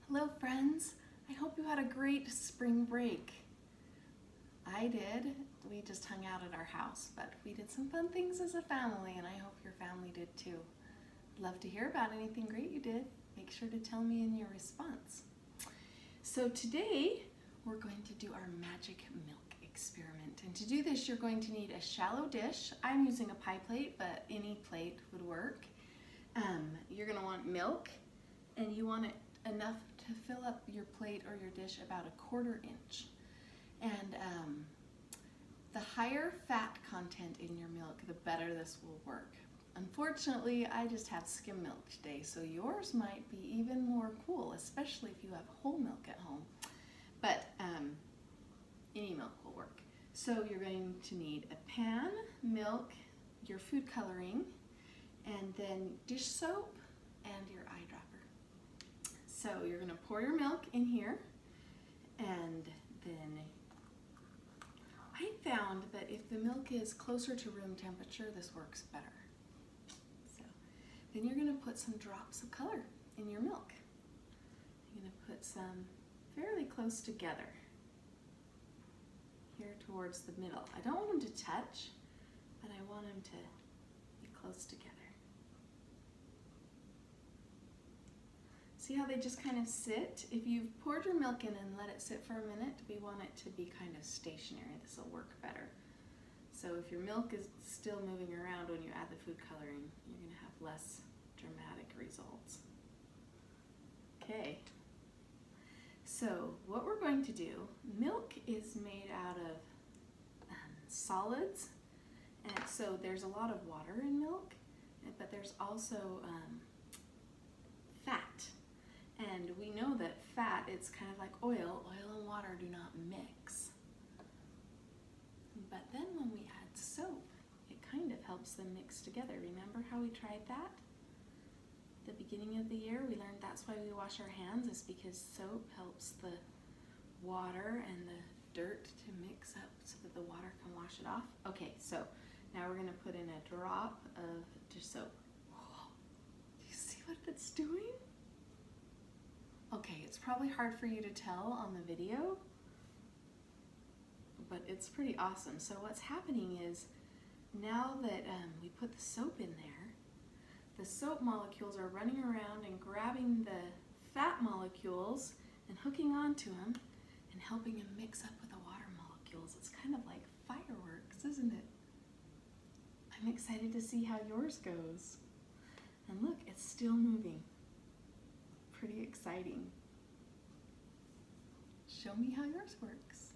Hello friends, I hope you had a great spring break. I did. We just hung out at our house, but we did some fun things as a family and I hope your family did too. Love to hear about anything great you did. Make sure to tell me in your response. So today we're going to do our magic milk experiment, and to do this you're going to need a shallow dish. I'm using a pie plate, but any plate would work. You're going to want milk, and you want it enough to fill up your plate or your dish about 1/4 inch. And the higher fat content in your milk, the better this will work. Unfortunately, I just have skim milk today, so yours might be even more cool, especially if you have whole milk at home. But any milk will work. So you're going to need a pan, milk, your food coloring, and then dish soap and your eyedropper. So you're going to pour your milk in here, and then I found that if the milk is closer to room temperature, this works better. So then you're going to put some drops of color in your milk. You're going to put some fairly close together here towards the middle. I don't want them to touch, but I want them to be close together. See how they just kind of sit? If you've poured your milk in and let it sit for a minute, we want it to be kind of stationary. This will work better. So if your milk is still moving around when you add the food coloring, you're going to have less dramatic results. Okay. So what we're going to do, milk is made out of solids, and so there's a lot of water in milk, but there's also fat. And we know that fat, it's kind of like oil. Oil and water do not mix. But then when we add soap, it kind of helps them mix together. Remember how we tried that? At the beginning of the year, we learned that's why we wash our hands, is because soap helps the water and the dirt to mix up so that the water can wash it off. Okay, so now we're going to put in a drop of dish soap. Oh, do you see what it's doing? Okay, it's probably hard for you to tell on the video, but it's pretty awesome. So what's happening is, now that we put the soap in there, the soap molecules are running around and grabbing the fat molecules and hooking onto them and helping them mix up with the water molecules. It's kind of like fireworks, isn't it? I'm excited to see how yours goes. And look, it's still moving. Pretty exciting. Show me how yours works.